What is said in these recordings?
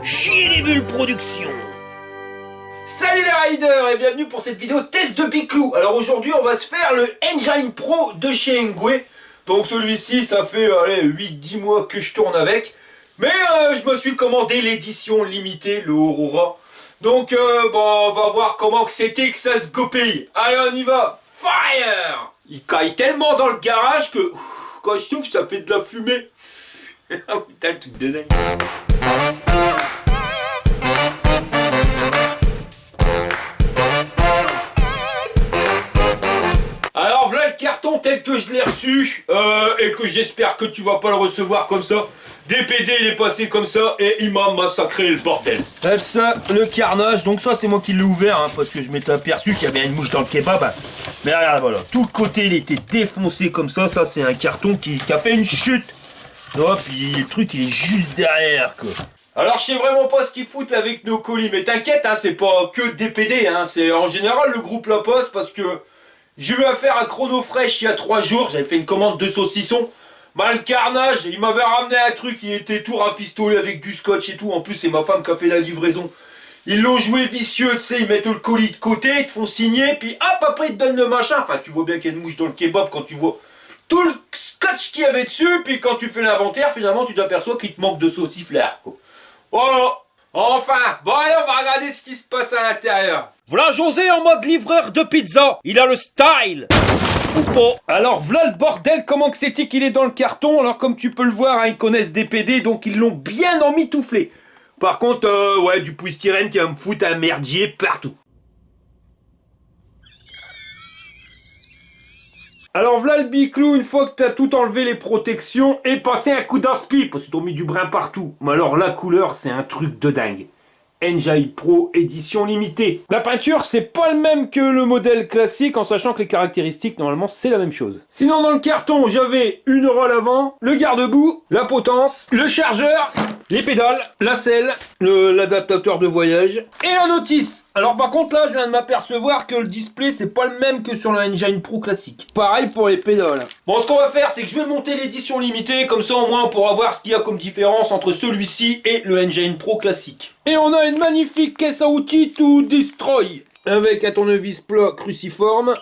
Gilet Bulle Productions. Salut les riders et bienvenue pour cette vidéo test de Piclou. Alors aujourd'hui on va se faire le Engine Pro de chez Engwe. Donc celui-ci ça fait 8-10 mois que je tourne avec. Mais je me suis commandé l'édition limitée, le Aurora. Donc on va voir comment c'était que ça se goupille. Allez on y va. Fire. Il caille tellement dans le garage que quand je souffle ça fait de la fumée. Putain le truc de dingue. Alors voilà le carton tel que je l'ai reçu et que j'espère que tu vas pas le recevoir comme ça. DPD il est passé comme ça et il m'a massacré le bordel. Ça, le carnage, donc ça c'est moi qui l'ai ouvert parce que je m'étais aperçu qu'il y avait une mouche dans le kebab. Mais regarde voilà, tout le côté il était défoncé comme ça c'est un carton qui a fait une chute. Oh, puis le truc il est juste derrière quoi. Alors je sais vraiment pas ce qu'ils foutent avec nos colis, mais t'inquiète c'est pas que DPD c'est en général le groupe La Poste parce que j'ai eu affaire à Chrono Fresh il y a 3 jours, j'avais fait une commande de saucisson. Bah le carnage, il m'avait ramené un truc, il était tout rafistolé avec du scotch et tout, en plus c'est ma femme qui a fait la livraison. Ils l'ont joué vicieux, tu sais, ils mettent le colis de côté, ils te font signer, puis hop, après ils te donnent le machin. Enfin tu vois bien qu'il y a une mouche dans le kebab quand tu vois tout le scotch qu'il y avait dessus, puis quand tu fais l'inventaire, finalement tu t'aperçois qu'il te manque de sauciflard. Voilà. Enfin, bon allez, on va regarder ce qui se passe à l'intérieur. Voilà José en mode livreur de pizza. Il a le style. Ou pas. Alors voilà le bordel, comment que c'est qu'il est dans le carton. Alors comme tu peux le voir, ils connaissent DPD, donc ils l'ont bien emmitouflé. Par contre, ouais, du polystyrène qui va me foutre un merdier partout. Alors voilà le biclou, une fois que tu as tout enlevé les protections et passé un coup d'inspi, parce que t'as mis du brin partout. Mais alors la couleur, c'est un truc de dingue. Engine Pro édition limitée. La peinture, c'est pas le même que le modèle classique, en sachant que les caractéristiques, normalement, c'est la même chose. Sinon, dans le carton, j'avais une rolle avant, le garde-boue, la potence, le chargeur, les pédales, la selle, l'adaptateur de voyage et la notice. Alors par contre là je viens de m'apercevoir que le display c'est pas le même que sur le Engine Pro classique. Pareil pour les pédales. Bon ce qu'on va faire c'est que je vais monter l'édition limitée, comme ça au moins on pourra voir ce qu'il y a comme différence entre celui-ci et le Engine Pro classique. Et on a une magnifique caisse à outils to destroy avec un tournevis plat cruciforme,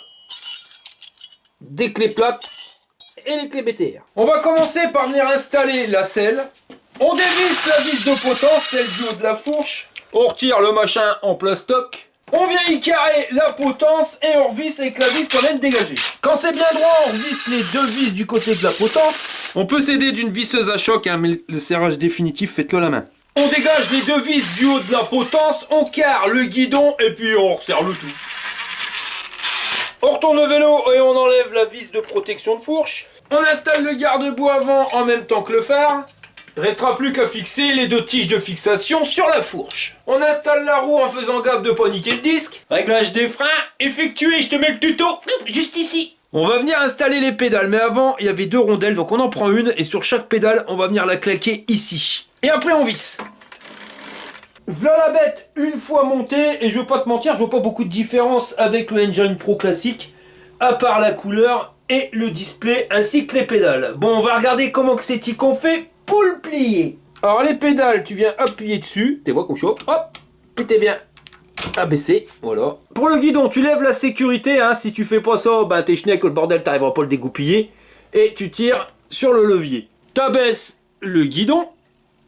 des clés plates et les clés BTR. On va commencer par venir installer la selle. On dévisse la vis de potence, celle du haut de la fourche. On retire le machin en plastoc. On vient y carrer la potence et on revisse avec la vis qu'on vient de dégager. Quand c'est bien droit, on revisse les deux vis du côté de la potence. On peut s'aider d'une visseuse à choc, mais le serrage définitif, faites-le à la main. On dégage les deux vis du haut de la potence, on carre le guidon et puis on resserre le tout. On retourne le vélo et on enlève la vis de protection de fourche. On installe le garde-boue avant en même temps que le phare. Restera plus qu'à fixer les deux tiges de fixation sur la fourche. On installe la roue en faisant gaffe de pas niquer le disque. Réglage des freins, effectué, je te mets le tuto, juste ici. On va venir installer les pédales, mais avant, il y avait 2 rondelles, donc on en prend une, et sur chaque pédale, on va venir la claquer ici. Et après, on visse. Voilà la bête, une fois montée, et je veux pas te mentir, je vois pas beaucoup de différence avec le Engine Pro classique, à part la couleur et le display, ainsi que les pédales. Bon, on va regarder comment que c'est qu'on fait pour le plier. Alors les pédales, tu viens appuyer dessus, tu vois qu'on chauffe, hop, et tu viens abaisser, voilà. Pour le guidon, tu lèves la sécurité, si tu fais pas ça, t'es schneck, le bordel, t'arriveras pas à le dégoupiller, et tu tires sur le levier. T'abaisses le guidon,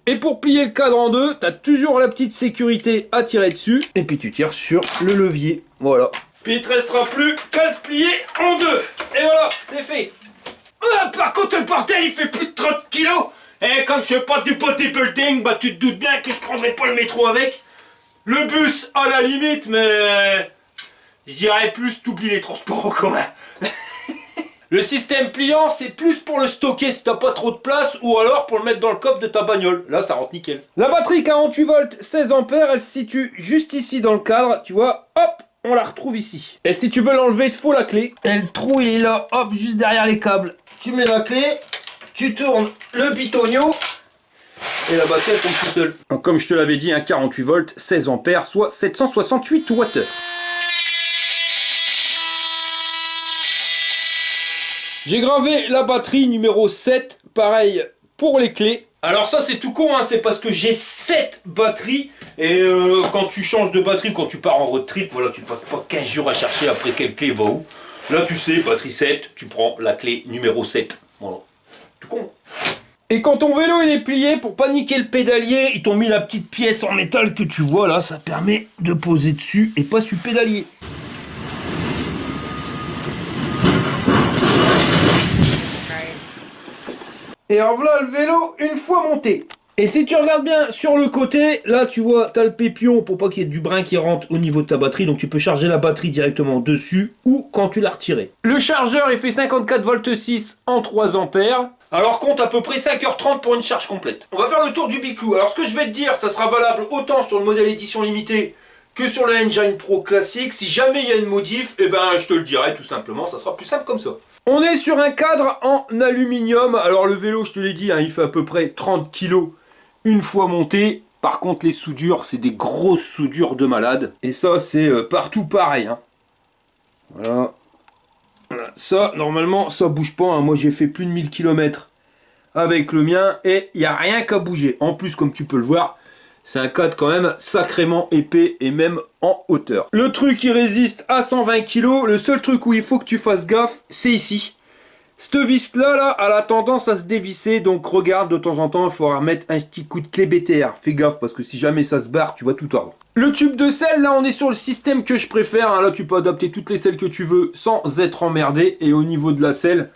et pour plier le cadre en deux, t'as toujours la petite sécurité à tirer dessus, et puis tu tires sur le levier, voilà. Puis il te restera plus qu'à le plier en deux, et voilà, c'est fait. Par contre, le bordel, il fait plus de 30 kilos. Et comme je fais pas du bodybuilding, tu te doutes bien que je prendrai pas le métro avec. Le bus, à la limite, mais je dirais plus t'oublies les transports en commun. Le système pliant, c'est plus pour le stocker si t'as pas trop de place, ou alors pour le mettre dans le coffre de ta bagnole. Là, ça rentre nickel. La batterie 48 volts, 16 ampères, elle se situe juste ici dans le cadre, tu vois, hop, on la retrouve ici. Et si tu veux l'enlever, il te faut la clé. Et le trou, il est là, hop, juste derrière les câbles. Tu mets la clé, tu tournes le pitonio et la batterie elle tombe tout seule. Donc, comme je te l'avais dit, un 48 volts, 16 ampères, soit 768 watts. J'ai gravé la batterie numéro 7, pareil pour les clés. Alors ça c'est tout con, hein, c'est parce que j'ai 7 batteries et quand tu changes de batterie, quand tu pars en road trip, voilà, tu passes pas 15 jours à chercher après quelle clé va où. Là tu sais, batterie 7, tu prends la clé numéro 7. Voilà, tout con. Et quand ton vélo il est plié, pour pas niquer le pédalier, ils t'ont mis la petite pièce en métal que tu vois là, ça permet de poser dessus et pas sur le pédalier. Et en voilà le vélo une fois monté. Et si tu regardes bien sur le côté, là tu vois, t'as le pépion pour pas qu'il y ait du brin qui rentre au niveau de ta batterie, donc tu peux charger la batterie directement dessus ou quand tu l'as retirée. Le chargeur il fait 54 volts 6 en 3 ampères. Alors compte à peu près 5h30 pour une charge complète. On va faire le tour du Biclou. Alors ce que je vais te dire, ça sera valable autant sur le modèle édition limitée que sur le Engine Pro classique. Si jamais il y a une modif, eh ben je te le dirai tout simplement, ça sera plus simple comme ça. On est sur un cadre en aluminium. Alors le vélo, je te l'ai dit, hein, il fait à peu près 30 kg une fois monté. Par contre les soudures, c'est des grosses soudures de malade. Et ça c'est partout pareil. Hein. Voilà. Voilà. Ça, normalement, ça bouge pas. Hein. Moi j'ai fait plus de 1000 km avec le mien et il n'y a rien qu'à bouger. En plus, comme tu peux le voir, c'est un cadre quand même sacrément épais et même en hauteur. Le truc il résiste à 120 kg. Le seul truc où il faut que tu fasses gaffe, c'est ici. Cette vis là, elle a tendance à se dévisser. Donc regarde, de temps en temps, il faudra mettre un petit coup de clé BTR. Fais gaffe parce que si jamais ça se barre, tu vas tout tordre. Le tube de selle, là on est sur le système que je préfère. Hein. Là tu peux adapter toutes les selles que tu veux sans être emmerdé. Et au niveau de la selle,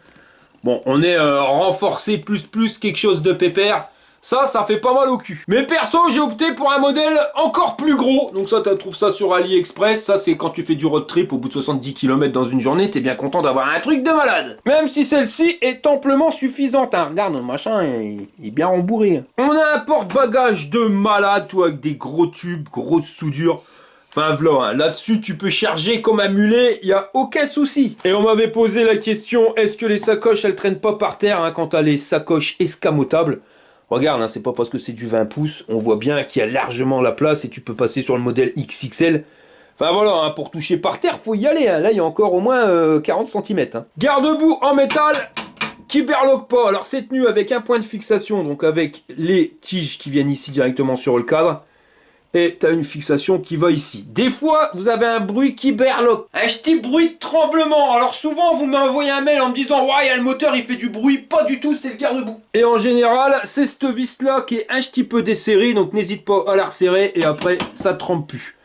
bon, on est renforcé plus quelque chose de pépère. Ça fait pas mal au cul. Mais perso, j'ai opté pour un modèle encore plus gros. Donc ça, tu trouves ça sur AliExpress. Ça, c'est quand tu fais du road trip au bout de 70 km dans une journée. T'es bien content d'avoir un truc de malade. Même si celle-ci est amplement suffisante. Hein. Regarde, le machin, il est bien rembourré. On a un porte-bagages de malade, toi, avec des gros tubes, grosses soudures. Enfin, voilà, hein. Là-dessus, tu peux charger comme un mulet, il n'y a aucun souci. Et on m'avait posé la question, est-ce que les sacoches, elles traînent pas par terre hein, quand t'as les sacoches escamotables? Regarde, hein, c'est pas parce que c'est du 20 pouces, on voit bien qu'il y a largement la place et tu peux passer sur le modèle XXL. Enfin voilà, hein, pour toucher par terre, faut y aller. Hein. Là, il y a encore au moins 40 cm. Hein. Garde-boue en métal qui berloque pas. Alors, c'est tenu avec un point de fixation, donc avec les tiges qui viennent ici directement sur le cadre. Et tu as une fixation qui va ici. Des fois, vous avez un bruit qui berloque. Un petit bruit de tremblement. Alors souvent, vous m'envoyez un mail en me disant « Ouais, il y a le moteur, il fait du bruit. » Pas du tout, c'est le garde-boue. Et en général, c'est cette vis-là qui est un petit peu desserrée. Donc n'hésite pas à la resserrer et après, ça tremble plus.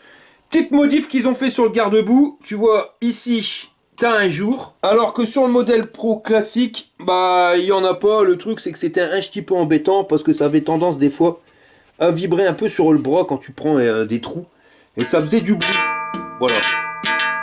Petite modif qu'ils ont fait sur le garde-boue. Tu vois, ici, t'as un jour. Alors que sur le modèle Pro classique, bah, il n'y en a pas. Le truc, c'est que c'était un petit peu embêtant parce que ça avait tendance des fois à vibrer un peu sur le bras quand tu prends des trous. Et ça faisait du bruit. Voilà.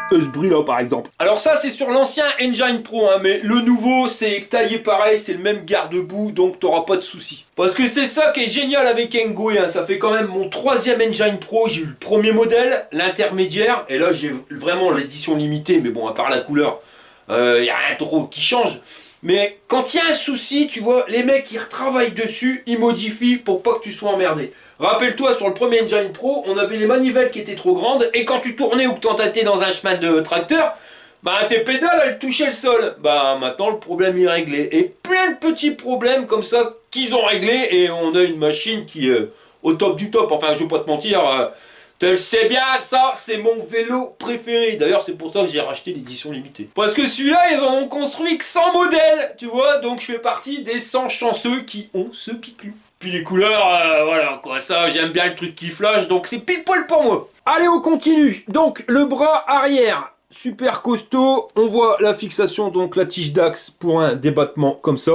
Ce bruit là par exemple. Alors ça c'est sur l'ancien Engine Pro, hein, mais le nouveau c'est taillé pareil, c'est le même garde-boue, donc t'auras pas de soucis. Parce que c'est ça qui est génial avec Engwe, hein, ça fait quand même mon 3e Engine Pro, j'ai eu le premier modèle, l'intermédiaire, et là j'ai vraiment l'édition limitée, mais bon à part la couleur, y a rien trop qui change. Mais quand il y a un souci, tu vois, les mecs ils retravaillent dessus, ils modifient pour pas que tu sois emmerdé. Rappelle-toi, sur le premier Engine Pro, on avait les manivelles qui étaient trop grandes, et quand tu tournais ou que t'entêtais dans un chemin de tracteur, bah tes pédales elles touchaient le sol. Bah maintenant le problème est réglé. Et plein de petits problèmes comme ça qu'ils ont réglés, et on a une machine qui est au top du top. Enfin je vais pas te mentir, tu le sais bien, ça c'est mon vélo préféré. D'ailleurs c'est pour ça que j'ai racheté l'édition limitée. Parce que celui-là ils en ont construit que 100 modèles, tu vois. Donc je fais partie des 100 chanceux qui ont ce Biclou. Puis les couleurs, voilà quoi, ça j'aime bien le truc qui flash, donc c'est pile poil pour moi. Allez on continue. Donc le bras arrière, super costaud. On voit la fixation, donc la tige d'axe pour un débattement comme ça.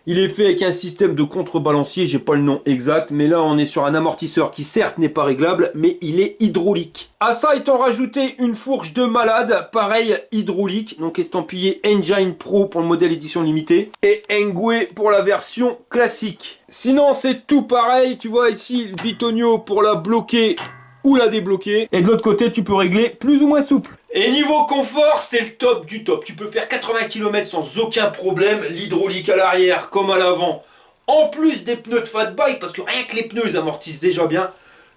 Il est fait avec un système de contrebalancier, j'ai pas le nom exact, mais là on est sur un amortisseur qui certes n'est pas réglable, mais il est hydraulique. À ça étant rajouté une fourche de malade, pareil hydraulique, donc estampillé Engine Pro pour le modèle édition limitée, et Engwe pour la version classique. Sinon c'est tout pareil, tu vois ici le bitonio pour la bloquer ou la débloquer, et de l'autre côté tu peux régler plus ou moins souple. Et niveau confort, c'est le top du top. Tu peux faire 80 km sans aucun problème, l'hydraulique à l'arrière comme à l'avant. En plus des pneus de fat bike, parce que rien que les pneus ils amortissent déjà bien.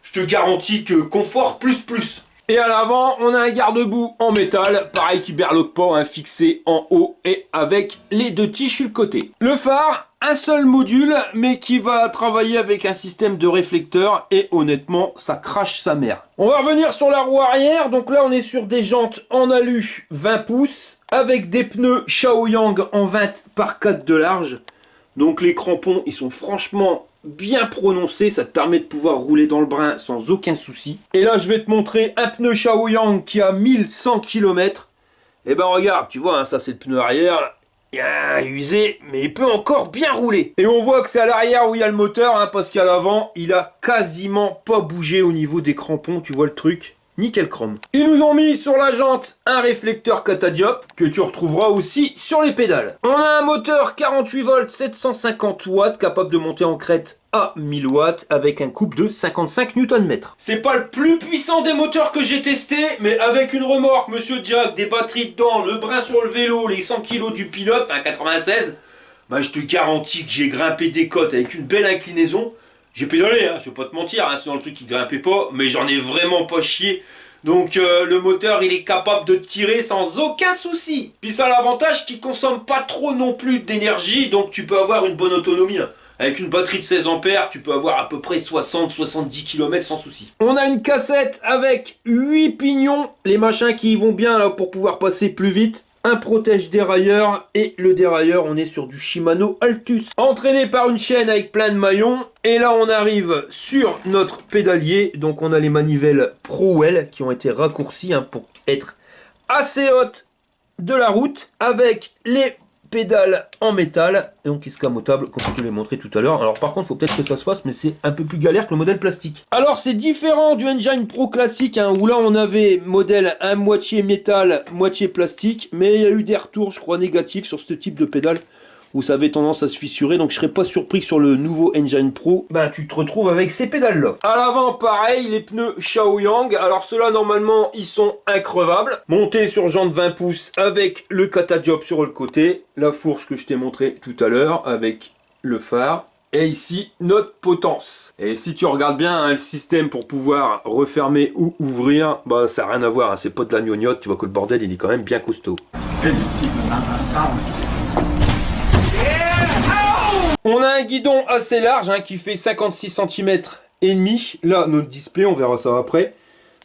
Je te garantis que confort plus. Et à l'avant, on a un garde-boue en métal, pareil qui berloque pas, hein, fixé en haut et avec les deux tiges sur le côté. Le phare, un seul module, mais qui va travailler avec un système de réflecteur et honnêtement, ça crache sa mère. On va revenir sur la roue arrière, donc là on est sur des jantes en alu 20 pouces avec des pneus Shaoyang en 20 par 4 de large. Donc les crampons, ils sont franchement bien prononcés, ça te permet de pouvoir rouler dans le brin sans aucun souci. Et là, je vais te montrer un pneu Shaoyang qui a 1100 km. Et ben regarde, tu vois, hein, ça c'est le pneu arrière, il est usé, mais il peut encore bien rouler. Et on voit que c'est à l'arrière où il y a le moteur, hein, parce qu'à l'avant, il a quasiment pas bougé au niveau des crampons, tu vois le truc. Nickel chrome. Ils nous ont mis sur la jante un réflecteur catadiop que tu retrouveras aussi sur les pédales. On a un moteur 48 volts 750 watts capable de monter en crête à 1000 watts avec un couple de 55 Nm. C'est pas le plus puissant des moteurs que j'ai testé, mais avec une remorque, Monsieur Jack, des batteries dedans, le brin sur le vélo, les 100 kg du pilote, enfin 96, bah je te garantis que j'ai grimpé des côtes avec une belle inclinaison. J'ai pédalé, hein, je vais pas te mentir, hein, c'est dans le truc qui grimpait pas, mais j'en ai vraiment pas chié. Donc le moteur il est capable de tirer sans aucun souci. Puis ça a l'avantage qu'il consomme pas trop non plus d'énergie, donc tu peux avoir une bonne autonomie. Hein. Avec une batterie de 16 ampères, tu peux avoir à peu près 60-70 km sans souci. On a une cassette avec 8 pignons, les machins qui y vont bien là pour pouvoir passer plus vite. Un protège dérailleur et le dérailleur on est sur du Shimano Altus entraîné par une chaîne avec plein de maillons. Et là on arrive sur notre pédalier, donc on a les manivelles ProWell qui ont été raccourcies hein, pour être assez hautes de la route avec les pédales en métal, donc escamotables comme je te l'ai montré tout à l'heure. Alors par contre il faut peut-être que ça se fasse, mais c'est un peu plus galère que le modèle plastique. Alors c'est différent du Engine Pro classique hein, où là on avait modèle un moitié métal moitié plastique, mais il y a eu des retours je crois négatifs sur ce type de pédale où ça avait tendance à se fissurer, donc je serais pas surpris que sur le nouveau Engine Pro, ben tu te retrouves avec ces pédales là. À l'avant pareil, les pneus Shaoyang, alors ceux-là normalement ils sont increvables, montés sur jantes 20 pouces avec le catadiop sur le côté, la fourche que je t'ai montré tout à l'heure avec le phare, et ici notre potence. Et si tu regardes bien hein, le système pour pouvoir refermer ou ouvrir, bah ça n'a rien à voir, hein, c'est pas de la gnognotte, tu vois que le bordel il est quand même bien costaud. On a un guidon assez large hein, qui fait 56 cm et demi. Là, notre display, on verra ça après.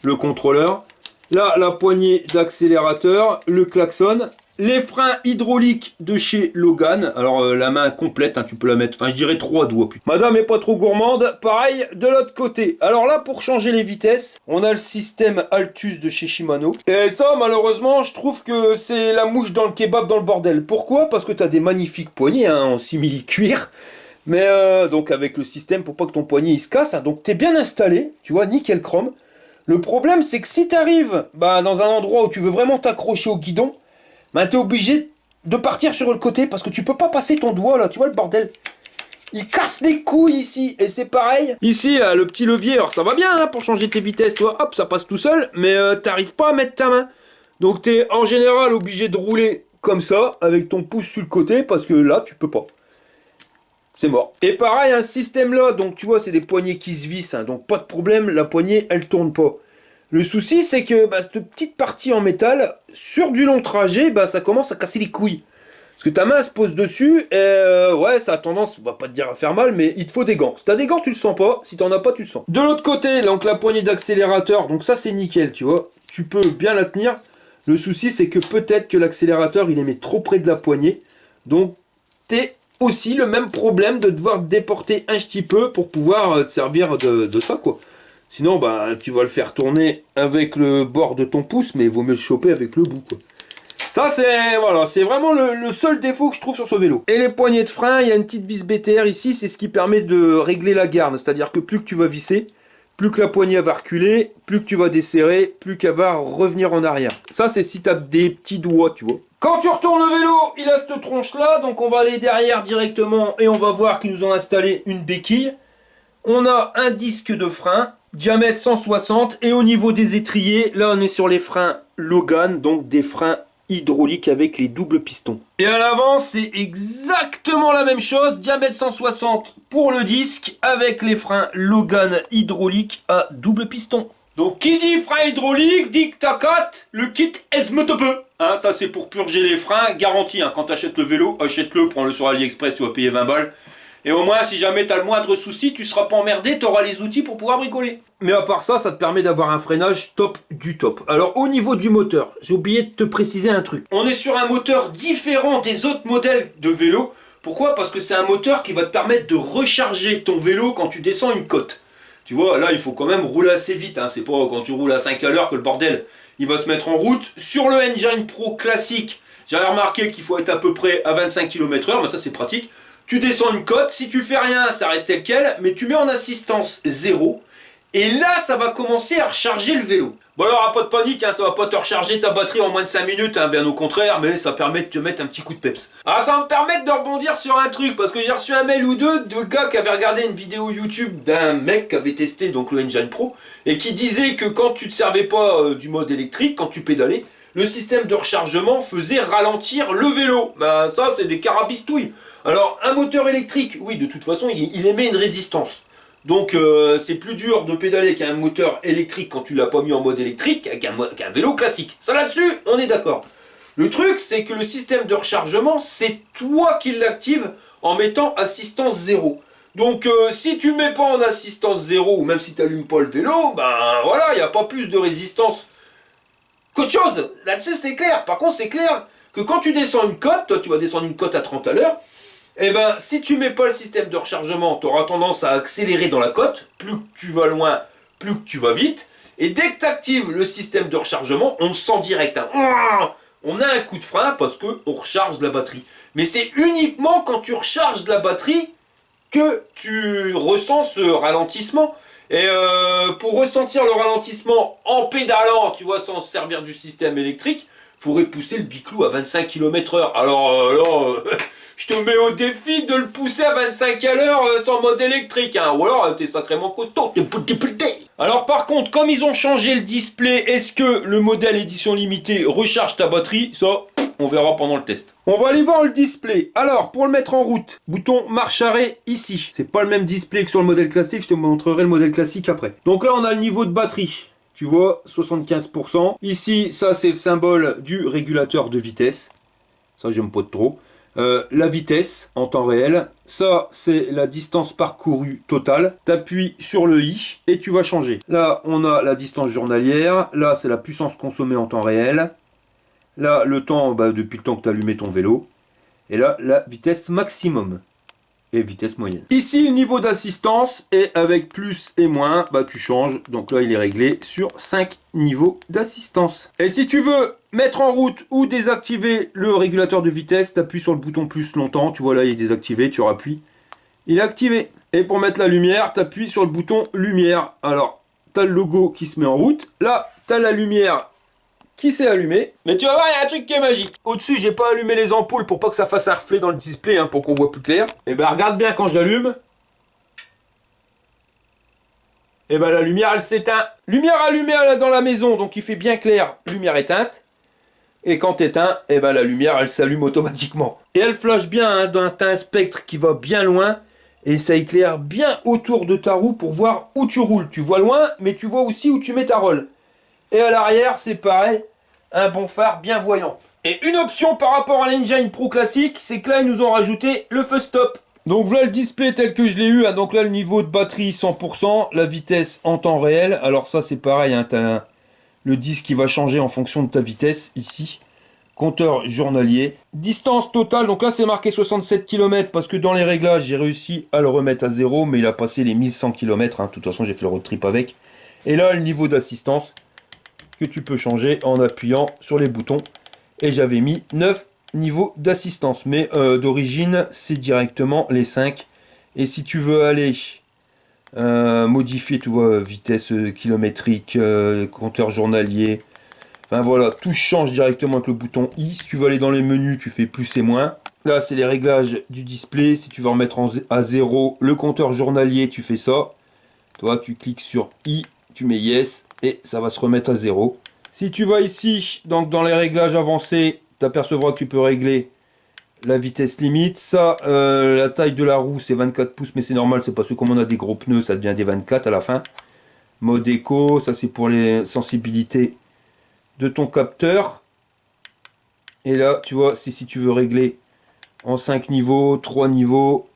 Le contrôleur. Là, la poignée d'accélérateur, le klaxon. Les freins hydrauliques de chez Logan. Alors, la main complète, hein, tu peux la mettre, enfin, je dirais 3 doigts. Madame est pas trop gourmande. Pareil, de l'autre côté. Alors là, pour changer les vitesses, on a le système Altus de chez Shimano. Et ça, malheureusement, je trouve que c'est la mouche dans le kebab dans le bordel. Pourquoi? Parce que tu as des magnifiques poignées hein, en simili-cuir. Mais donc avec le système pour pas que ton poignet il se casse. Hein, donc tu es bien installé, tu vois, nickel chrome. Le problème, c'est que si tu arrives dans un endroit où tu veux vraiment t'accrocher au guidon, bah, tu es obligé de partir sur le côté parce que tu peux pas passer ton doigt là, tu vois le bordel. Il casse les couilles ici et c'est pareil. Ici, le petit levier, alors ça va bien hein, pour changer tes vitesses, toi, hop, ça passe tout seul, mais t'arrives pas à mettre ta main. Donc tu es en général obligé de rouler comme ça, avec ton pouce sur le côté, parce que là, tu peux pas. C'est mort. Et pareil, un système là, donc tu vois, c'est des poignées qui se vissent, hein, donc pas de problème, la poignée, elle tourne pas. Le souci, c'est que cette petite partie en métal, sur du long trajet, ça commence à casser les couilles. Parce que ta main se pose dessus, et ouais, ça a tendance, on va pas te dire à faire mal, mais il te faut des gants. Si t'as des gants, tu le sens pas, si t'en as pas, tu le sens. De l'autre côté, donc la poignée d'accélérateur, donc ça c'est nickel, tu vois. Tu peux bien la tenir. Le souci, c'est que peut-être que l'accélérateur, il est mis trop près de la poignée. Donc, t'es aussi le même problème de devoir te déporter un petit peu pour pouvoir te servir de ça, quoi. Sinon, tu vas le faire tourner avec le bord de ton pouce, mais il vaut mieux le choper avec le bout, quoi. Ça, c'est voilà, c'est vraiment le seul défaut que je trouve sur ce vélo. Et les poignées de frein, il y a une petite vis BTR ici, c'est ce qui permet de régler la garde. C'est-à-dire que plus que tu vas visser, plus que la poignée va reculer, plus que tu vas desserrer, plus qu'elle va revenir en arrière. Ça, c'est si tu as des petits doigts, tu vois. Quand tu retournes le vélo, il a cette tronche-là, donc on va aller derrière directement et on va voir qu'ils nous ont installé une béquille. On a un disque de frein, diamètre 160, et au niveau des étriers, là on est sur les freins Logan, donc des freins hydraulique avec les doubles pistons. Et à l'avant, c'est exactement la même chose, diamètre 160 pour le disque avec les freins Logan hydraulique à double piston. Donc qui dit frein hydraulique dit que ta cote, le kit SMTP. Hein, ça c'est pour purger les freins, garantie. Hein. Quand tu achètes le vélo, achète-le, prends-le sur AliExpress, tu vas payer 20 balles. Et au moins, si jamais tu as le moindre souci, tu seras pas emmerdé, tu auras les outils pour pouvoir bricoler. Mais à part ça, ça te permet d'avoir un freinage top du top. Alors au niveau du moteur, j'ai oublié de te préciser un truc. On est sur un moteur différent des autres modèles de vélo. Pourquoi? Parce que c'est un moteur qui va te permettre de recharger ton vélo quand tu descends une côte. Tu vois, là, il faut quand même rouler assez vite. Hein. C'est pas quand tu roules à 5 à l'heure que le bordel, il va se mettre en route. Sur le Engine Pro classique, j'avais remarqué qu'il faut être à peu près à 25 km/h. Mais ça, c'est pratique. Tu descends une côte. Si tu fais rien, ça reste tel quel. Mais tu mets en assistance 0. Et là, ça va commencer à recharger le vélo. Bon alors, pas de panique, hein, ça va pas te recharger ta batterie en moins de 5 minutes, hein, bien au contraire, mais ça permet de te mettre un petit coup de peps. Alors ça va me permettre de rebondir sur un truc, parce que j'ai reçu un mail ou deux de gars qui avaient regardé une vidéo YouTube d'un mec qui avait testé donc le Engine Pro, et qui disait que quand tu ne te servais pas du mode électrique, quand tu pédalais, le système de rechargement faisait ralentir le vélo. Ben ça, c'est des carabistouilles. Alors, un moteur électrique, oui, de toute façon, il émet une résistance. Donc c'est plus dur de pédaler qu'un moteur électrique quand tu l'as pas mis en mode électrique qu'un vélo classique. Ça là-dessus, on est d'accord. Le truc, c'est que le système de rechargement, c'est toi qui l'actives en mettant assistance 0. Donc si tu mets pas en assistance 0, ou même si tu n'allumes pas le vélo, ben voilà, il n'y a pas plus de résistance qu'autre chose. Là-dessus, c'est clair. Par contre, c'est clair que quand tu descends une côte, toi tu vas descendre une côte à 30 à l'heure, eh ben, si tu mets pas le système de rechargement, tu auras tendance à accélérer dans la côte. Plus que tu vas loin, plus que tu vas vite. Et dès que tu actives le système de rechargement, on le sent direct. Hein. On a un coup de frein parce qu'on recharge la batterie. Mais c'est uniquement quand tu recharges la batterie que tu ressens ce ralentissement. Et pour ressentir le ralentissement en pédalant, tu vois, sans se servir du système électrique, il faudrait pousser le biclou à 25 km/h. Alors là... je te mets au défi de le pousser à 25 à l'heure sans mode électrique, hein. Ou alors t'es sacrément costaud. Alors par contre, comme ils ont changé le display, est-ce que le modèle édition limitée recharge ta batterie? Ça, on verra pendant le test. On va aller voir le display. Alors, pour le mettre en route, bouton marche arrêt ici. C'est pas le même display que sur le modèle classique, je te montrerai le modèle classique après. Donc là, on a le niveau de batterie. Tu vois, 75%. Ici, ça c'est le symbole du régulateur de vitesse. Ça, j'aime pas trop. La vitesse en temps réel, ça c'est la distance parcourue totale. Tu appuies sur le i et tu vas changer. Là on a la distance journalière, là c'est la puissance consommée en temps réel, là le temps depuis le temps que tu as allumé ton vélo, et là la vitesse maximum et vitesse moyenne. Ici le niveau d'assistance, et avec plus et moins tu changes. Donc là il est réglé sur 5 niveaux d'assistance. Et si tu veux mettre en route ou désactiver le régulateur de vitesse, tu appuies sur le bouton plus longtemps. Tu vois là il est désactivé, tu rappuies, il est activé. Et pour mettre la lumière, tu appuies sur le bouton lumière. Alors tu as le logo qui se met en route, là tu as la lumière qui s'est allumé. Mais tu vas voir, il y a un truc qui est magique. Au-dessus, j'ai pas allumé les ampoules pour pas que ça fasse un reflet dans le display, hein, pour qu'on voit plus clair. Et ben regarde bien quand j'allume. Et ben la lumière elle s'éteint. Lumière allumée dans la maison, donc il fait bien clair. Lumière éteinte. Et quand t'éteins, et ben la lumière elle s'allume automatiquement. Et elle flash bien, hein, t'as un spectre qui va bien loin. Et ça éclaire bien autour de ta roue pour voir où tu roules. Tu vois loin, mais tu vois aussi où tu mets ta rolle. Et à l'arrière, c'est pareil, un bon phare bien voyant. Et une option par rapport à l'Engine Pro classique, c'est que là, ils nous ont rajouté le feu stop. Donc voilà le display tel que je l'ai eu. Hein. Donc là, le niveau de batterie 100%, la vitesse en temps réel. Alors ça, c'est pareil, hein, tu as le disque qui va changer en fonction de ta vitesse ici. Compteur journalier. Distance totale, donc là, c'est marqué 67 km parce que dans les réglages, j'ai réussi à le remettre à 0, mais il a passé les 1100 km. Hein. De toute façon, j'ai fait le road trip avec. Et là, le niveau d'assistance que tu peux changer en appuyant sur les boutons, et j'avais mis 9 niveaux d'assistance, mais d'origine c'est directement les 5. Et si tu veux aller modifier, tu vois, vitesse kilométrique, compteur journalier, enfin voilà, tout change directement avec le bouton I. Si tu veux aller dans les menus, tu fais plus et moins. Là c'est les réglages du display. Si tu veux remettre à 0 le compteur journalier, tu fais ça. Toi tu cliques sur I, tu mets yes, et ça va se remettre à 0. Si tu vas ici, donc dans les réglages avancés, tu apercevras que tu peux régler la vitesse limite. Ça, la taille de la roue, c'est 24 pouces, mais c'est normal, c'est parce que comme on a des gros pneus, ça devient des 24 à la fin. Mode éco, ça c'est pour les sensibilités de ton capteur. Et là, tu vois, si tu veux régler en 5 niveaux, 3 niveaux,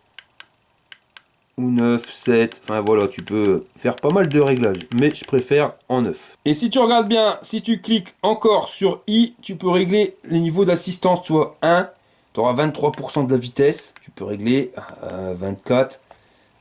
ou 9, 7, enfin voilà, tu peux faire pas mal de réglages, mais je préfère en 9. Et si tu regardes bien, si tu cliques encore sur I, tu peux régler les niveaux d'assistance, tu vois, 1, tu auras 23% de la vitesse, tu peux régler à 24,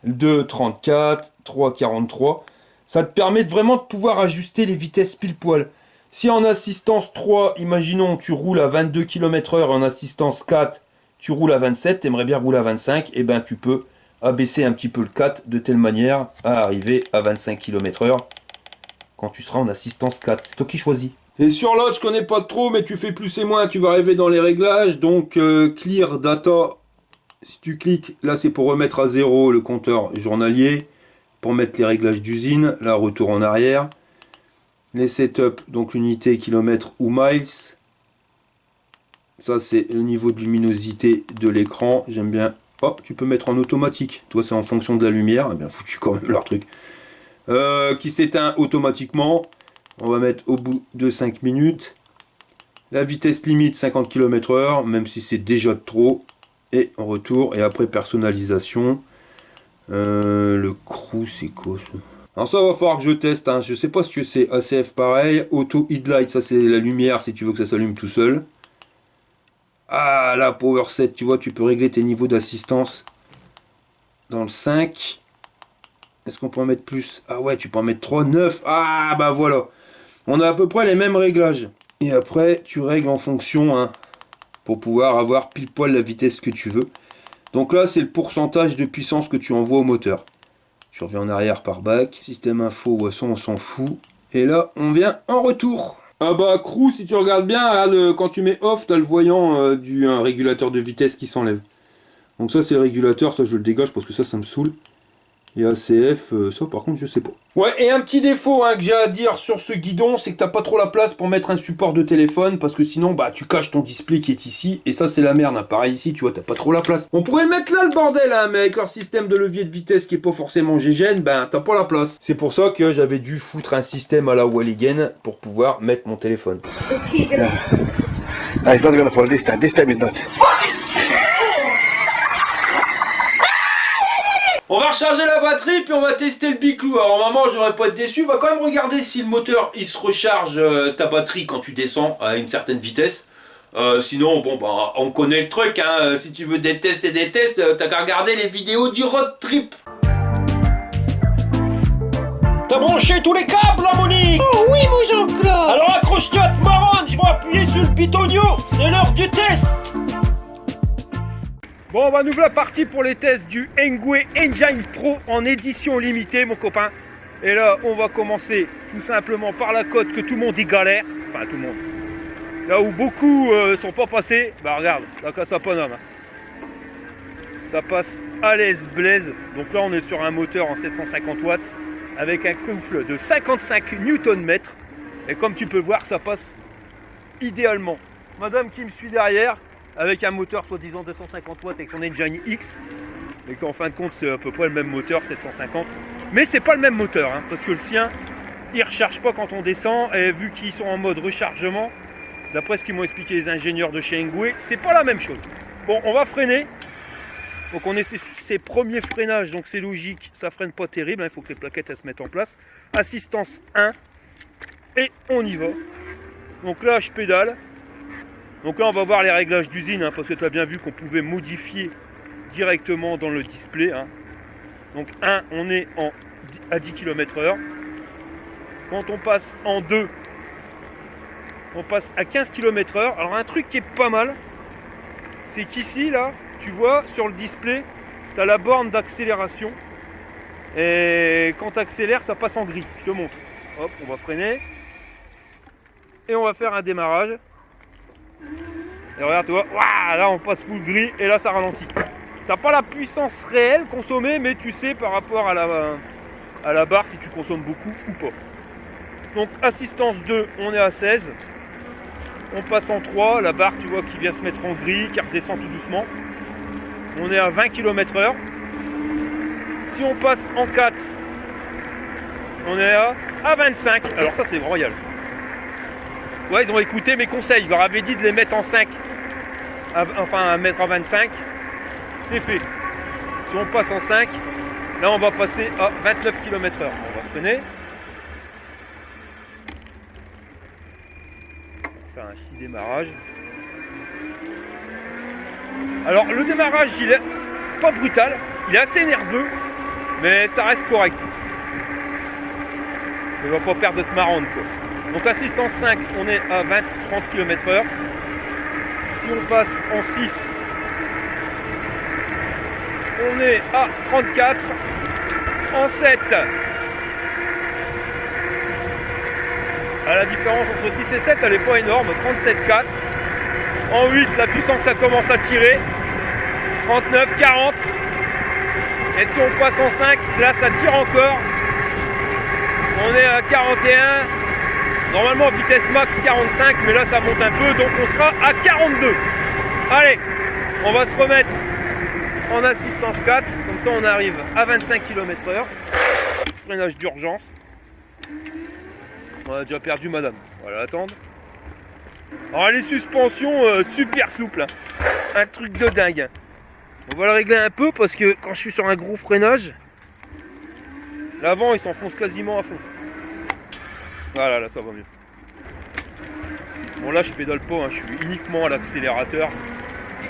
2, 34, 3, 43, ça te permet vraiment de pouvoir ajuster les vitesses pile poil. Si en assistance 3, imaginons tu roules à 22 km/h, en assistance 4, tu roules à 27, tu aimerais bien rouler à 25, et ben tu peux abaisser un petit peu le 4 de telle manière à arriver à 25 km/h quand tu seras en assistance 4. C'est toi qui choisis. Et sur l'autre, je connais pas trop, mais tu fais plus et moins, tu vas arriver dans les réglages. Donc Clear Data, si tu cliques, là c'est pour remettre à 0 le compteur journalier, pour mettre les réglages d'usine, là retour en arrière. Les setups, donc unité, kilomètres ou miles. Ça c'est le niveau de luminosité de l'écran, j'aime bien. Oh, tu peux mettre en automatique. Toi, c'est en fonction de la lumière. Eh bien foutu quand même leur truc. Qui s'éteint automatiquement. On va mettre au bout de 5 minutes. La vitesse limite 50 km/h, même si c'est déjà de trop. Et en retour. Et après, personnalisation. Le crew, c'est quoi ça? Alors ça va falloir que je teste. Hein. Je sais pas ce que c'est. ACF pareil. Auto headlight, ça c'est la lumière si tu veux que ça s'allume tout seul. Ah, la Power Set, tu vois, tu peux régler tes niveaux d'assistance dans le 5. Est-ce qu'on peut en mettre plus? Ah ouais, tu peux en mettre 3, 9. Ah, bah voilà. On a à peu près les mêmes réglages. Et après, tu règles en fonction, hein, pour pouvoir avoir pile poil la vitesse que tu veux. Donc là, c'est le pourcentage de puissance que tu envoies au moteur. Tu reviens en arrière par bac. Système info, boisson, on s'en fout. Et là, on vient en retour. Ah bah crew, si tu regardes bien, regarde, quand tu mets off, tu as le voyant du régulateur de vitesse qui s'enlève. Donc ça c'est le régulateur, ça je le dégage parce que ça me saoule. Et ACF, ça par contre je sais pas. Ouais, et un petit défaut que j'ai à dire sur ce guidon, c'est que t'as pas trop la place pour mettre un support de téléphone, parce que sinon bah tu caches ton display qui est ici, et ça c'est la merde, hein. Pareil ici, tu vois, t'as pas trop la place. On pourrait mettre là le bordel, hein, mais avec leur système de levier de vitesse qui est pas forcément GGN, ben t'as pas la place. C'est pour ça que j'avais dû foutre un système à la Walligen pour pouvoir mettre mon téléphone. He's not gonna fall this time. This time is not. On va recharger la batterie puis on va tester le biclou. Alors maman, je devrais pas être déçu. On va quand même regarder si le moteur il se recharge ta batterie quand tu descends à une certaine vitesse. Sinon, bon bah on connaît le truc. Hein. Si tu veux des tests, t'as qu'à regarder les vidéos du road trip. T'as branché tous les câbles là, Monique? Oh oui, mon Jean-Claude. Alors accroche-toi à te marronne, je vais appuyer sur le bitonio. C'est l'heure du test. Bon, bah nous voilà partis pour les tests du Engwe Engine Pro en édition limitée, mon copain. Et là, on va commencer tout simplement par la côte que tout le monde y galère. Enfin, tout le monde. Là où beaucoup sont pas passés, bah regarde, la casse à Paname. Ça passe à l'aise blaise. Donc là, on est sur un moteur en 750 watts avec un couple de 55 Nm. Et comme tu peux voir, ça passe idéalement. Madame qui me suit derrière, avec un moteur soi-disant 250 watts avec son Engine X, mais qu'en fin de compte c'est à peu près le même moteur 750, mais c'est pas le même moteur, hein, parce que le sien il recharge pas quand on descend, et vu qu'ils sont en mode rechargement, d'après ce qu'ils m'ont expliqué les ingénieurs de chez Engwe, c'est pas la même chose. Bon, on va freiner, donc on est ses premiers freinages, donc c'est logique, ça freine pas terrible, hein, il faut que les plaquettes elles se mettent en place. Assistance 1, et on y va. Donc là je pédale. Donc là on va voir les réglages d'usine, hein, parce que tu as bien vu qu'on pouvait modifier directement dans le display. Hein. Donc 1, on est à 10 km/h. Quand on passe en 2, on passe à 15 km/h. Alors un truc qui est pas mal, c'est qu'ici là, tu vois sur le display, tu as la borne d'accélération. Et quand tu accélères, ça passe en gris. Je te montre. Hop, on va freiner. Et on va faire un démarrage. Et regarde, tu vois, là on passe full gris et là ça ralentit. T'as pas la puissance réelle consommée, mais tu sais par rapport à la barre si tu consommes beaucoup ou pas. Donc assistance 2, on est à 16. On passe en 3, la barre tu vois qui vient se mettre en gris, qui redescend tout doucement. On est à 20 km/h. Si on passe en 4, On est à 25. Alors ça c'est royal. Ouais, ils ont écouté mes conseils. Je leur avais dit de les mettre en 5. Enfin, à mettre en 25. C'est fait. Si on passe en 5, là on va passer à 29 km/h. On va freiner. Faire un petit démarrage. Alors le démarrage il est pas brutal, il est assez nerveux, mais ça reste correct. On va pas perdre notre marronne quoi. Donc assistance 5, on est à 20-30 km/h. Si on passe en 6, on est à 34. En 7, la différence entre 6 et 7 elle est pas énorme, 37,4. En 8 là tu sens que ça commence à tirer. 39, 40. Et si on passe en 5, là ça tire encore. On est à 41. Normalement vitesse max 45, mais là ça monte un peu, donc on sera à 42. Allez, on va se remettre en assistance 4, comme ça on arrive à 25 km/h. Freinage d'urgence. On a déjà perdu madame. On va l'attendre. Alors les suspensions super souples. Hein. Un truc de dingue. On va le régler un peu parce que quand je suis sur un gros freinage, l'avant il s'enfonce quasiment à fond. Voilà, là ça va mieux. Bon là je pédale pas, hein, je suis uniquement à l'accélérateur.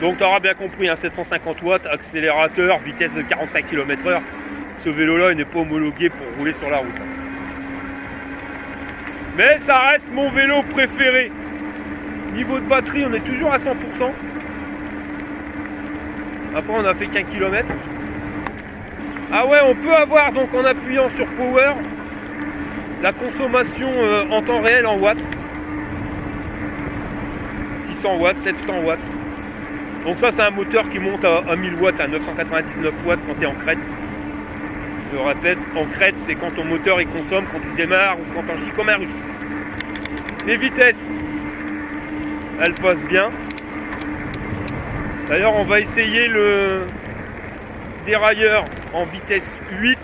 Donc tu auras bien compris, hein, 750 watts, accélérateur, vitesse de 45 km/h. Ce vélo là il n'est pas homologué pour rouler sur la route. Hein. Mais ça reste mon vélo préféré. Niveau de batterie on est toujours à 100%. Après on a fait qu'un kilomètre. Ah ouais, on peut avoir donc en appuyant sur Power la consommation en temps réel en watts. 600 watts, 700 watts. Donc ça c'est un moteur qui monte à 1000 watts, à 999 watts quand tu es en crête. Je répète, en crête c'est quand ton moteur il consomme, quand tu démarres ou quand tu en chies comme un russe. Les vitesses, elles passent bien. D'ailleurs on va essayer le dérailleur en vitesse 8.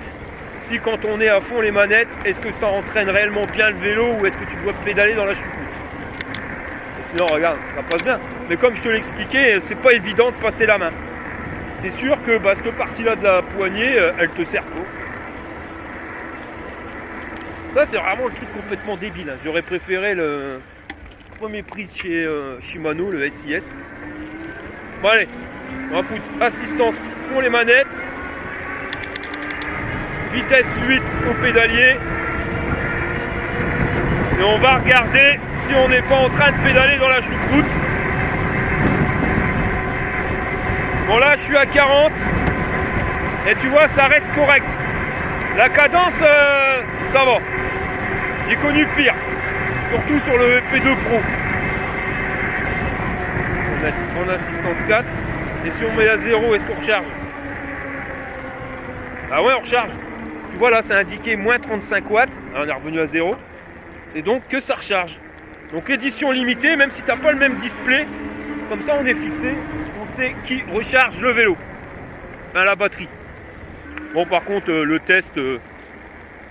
Si quand on est à fond les manettes, est-ce que ça entraîne réellement bien le vélo ou est-ce que tu dois pédaler dans la choucroute? Et sinon regarde, ça passe bien. Mais comme je te l'expliquais, c'est pas évident de passer la main. T'es sûr que cette partie-là de la poignée, elle te sert pas. Ça c'est vraiment le truc complètement débile. Hein. J'aurais préféré le premier prix de chez Shimano, le SIS. Bon allez, on va foutre assistance, font les manettes. Vitesse 8 au pédalier. Et on va regarder si on n'est pas en train de pédaler dans la choucroute. Bon là je suis à 40. Et tu vois ça reste correct. La cadence ça va. J'ai connu pire. Surtout sur le P2 Pro. Si on met en assistance 4. Et si on met à 0, est-ce qu'on recharge? Ah ouais on recharge. Tu vois là c'est indiqué moins 35 watts, alors on est revenu à 0, c'est donc que ça recharge. Donc édition limitée, même si tu n'as pas le même display, comme ça on est fixé, on sait qui recharge le vélo, enfin la batterie. Bon par contre le test,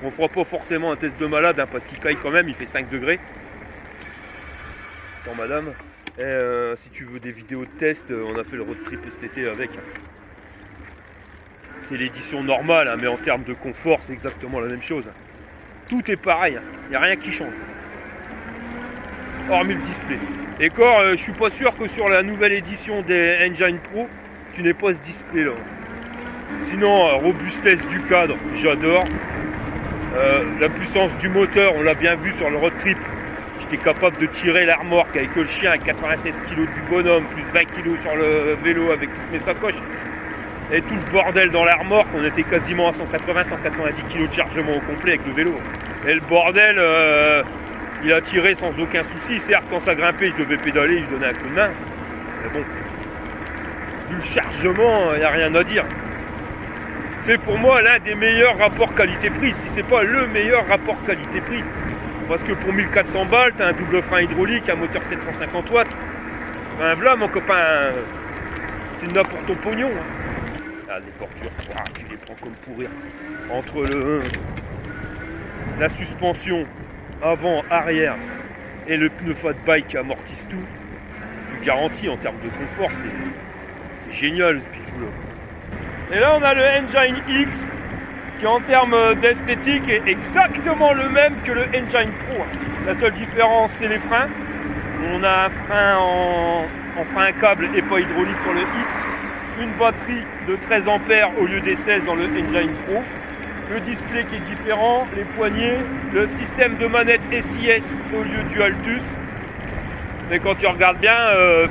on fera pas forcément un test de malade hein, parce qu'il caille quand même, il fait 5 degrés. Attends madame, et, si tu veux des vidéos de test, on a fait le road trip cet été avec. C'est l'édition normale, hein, mais en termes de confort, c'est exactement la même chose. Tout est pareil, il n'y a rien qui change. Hormis le display. Et encore, je suis pas sûr que sur la nouvelle édition des Engine Pro, tu n'aies pas ce display là. Sinon, robustesse du cadre, j'adore. La puissance du moteur, on l'a bien vu sur le road trip. J'étais capable de tirer la remorque avec le chien, avec 96 kg du bonhomme, plus 20 kg sur le vélo avec toutes mes sacoches. Et tout le bordel dans la remorque, on était quasiment à 180-190 kg de chargement au complet avec le vélo. Et le bordel, il a tiré sans aucun souci. Certes, quand ça grimpait, je devais pédaler, il donnait un coup de main. Mais bon, vu le chargement, il n'y a rien à dire. C'est pour moi l'un des meilleurs rapports qualité-prix, si c'est pas le meilleur rapport qualité-prix. Parce que pour 1400 balles, t'as un double frein hydraulique, un moteur 750 watts. Enfin voilà mon copain, tu en as pour ton pognon. Hein. Ah, les portures, tu les prends comme pour rire. Entre la suspension avant, arrière et le pneu fat bike qui amortisse tout, tu garantis en termes de confort, c'est génial ce Picsou là. Et là on a le Engine X qui en termes d'esthétique est exactement le même que le Engine Pro. La seule différence c'est les freins. On a un frein en frein à câble et pas hydraulique sur le X. Une batterie de 13 ampères au lieu des 16 dans le Engine Pro. Le display qui est différent, les poignées, le système de manette SIS au lieu du Altus. Mais quand tu regardes bien,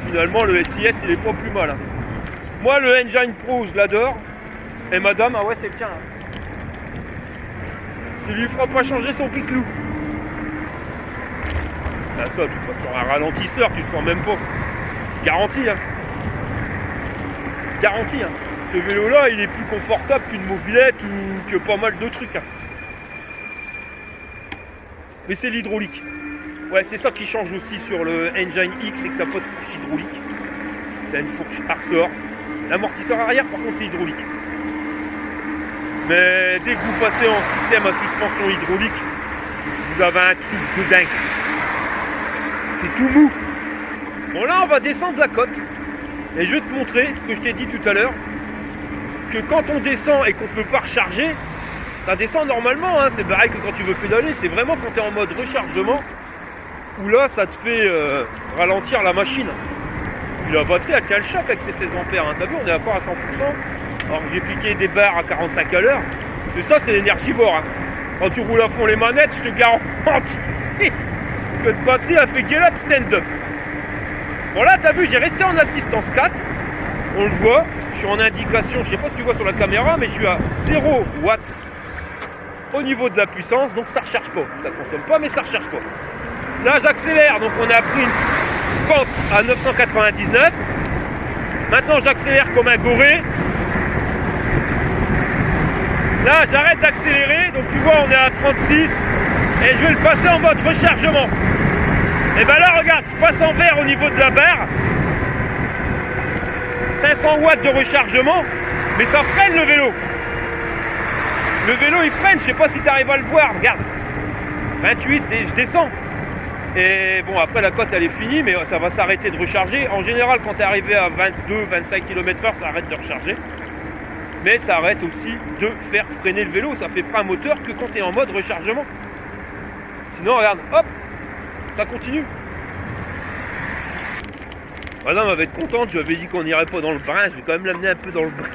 finalement le SIS il est pas plus mal. Hein. Moi le Engine Pro je l'adore. Et madame, ah ouais c'est le tien. Hein. Tu lui feras pas changer son piclou. Ah, ça, tu passes sur un ralentisseur, tu le sens même pas. Garantie, hein. Garantie, hein. Ce vélo-là, il est plus confortable qu'une mobilette ou que pas mal de trucs. Hein. Mais c'est l'hydraulique. Ouais, c'est ça qui change aussi sur le Engine X, c'est que t'as pas de fourche hydraulique. T'as une fourche ressort. L'amortisseur arrière, par contre, c'est hydraulique. Mais dès que vous passez en système à suspension hydraulique, vous avez un truc de dingue. C'est tout mou. Bon là on va descendre la côte. Et je vais te montrer ce que je t'ai dit tout à l'heure. Que quand on descend et qu'on ne peut pas recharger, ça descend normalement. Hein. C'est pareil que quand tu veux pédaler. C'est vraiment quand tu es en mode rechargement. Où là ça te fait ralentir la machine. Puis la batterie elle tient le choc avec ses 16 ampères. Hein. T'as vu on est encore à 100%. Alors que j'ai piqué des barres à 45 à l'heure. C'est ça c'est l'énergivore. Hein. Quand tu roules à fond les manettes, je te garantis que de batterie a fait get up stand-up. Bon là t'as vu j'ai resté en assistance 4. On le voit, je suis en indication, je sais pas si tu vois sur la caméra, mais je suis à 0 watts au niveau de la puissance, donc ça recharge pas. Ça consomme pas mais ça recharge pas. Là j'accélère, donc on a pris une pente à 999. Maintenant j'accélère comme un goré. Là j'arrête d'accélérer, donc tu vois on est à 36. Et je vais le passer en mode rechargement. Et ben là regarde, je passe en vert au niveau de la barre. 500 watts de rechargement. Mais ça freine le vélo. Le vélo il freine, je sais pas si tu arrives à le voir, regarde. 28 et je descends. Et bon après la côte elle est finie, mais ça va s'arrêter de recharger. En général quand tu es arrivé à 22-25 km/h ça arrête de recharger. Mais ça arrête aussi de faire freiner le vélo. Ça fait frein moteur que quand tu es en mode rechargement. Sinon, regarde, hop, ça continue. Madame va être contente, je lui avais dit qu'on n'irait pas dans le brin, je vais quand même l'amener un peu dans le brin.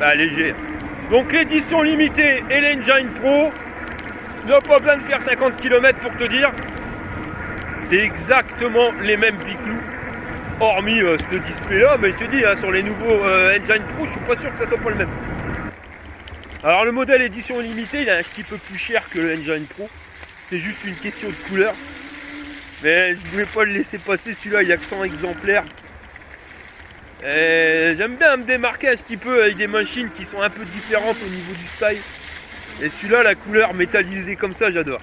Bah, léger. Donc, l'édition limitée et l'Engine Pro, n'a pas besoin de faire 50 km pour te dire. C'est exactement les mêmes Picsou, hormis ce display-là, mais je te dis, hein, sur les nouveaux Engine Pro, je suis pas sûr que ça soit pas le même. Alors le modèle édition limitée il est un petit peu plus cher que le Engine Pro. C'est juste une question de couleur. Mais je voulais pas le laisser passer celui-là, il n'y a que 100 exemplaires. J'aime bien me démarquer un petit peu avec des machines qui sont un peu différentes au niveau du style. Et celui-là, la couleur métallisée comme ça, j'adore.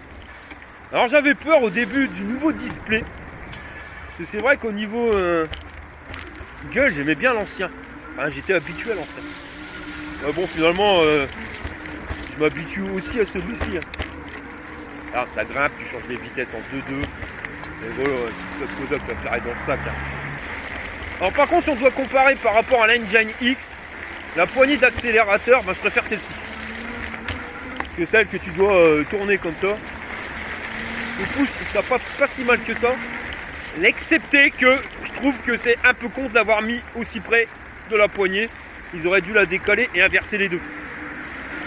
Alors j'avais peur au début du nouveau display. Parce que c'est vrai qu'au niveau gueule, j'aimais bien l'ancien. Enfin, j'étais habitué à l'ancien. Bon finalement je m'habitue aussi à celui-ci. Hein. Alors ça grimpe, tu changes les vitesses en 2-2. Et voilà, le Kodak va faire dans le sac. Hein. Alors par contre si on doit comparer par rapport à l'Engine X, la poignée d'accélérateur, je préfère celle-ci. Que celle que tu dois tourner comme ça. Du coup je trouve ça pas si mal que ça. L'excepté que je trouve que c'est un peu con de l'avoir mis aussi près de la poignée. Ils auraient dû la décaler et inverser les deux.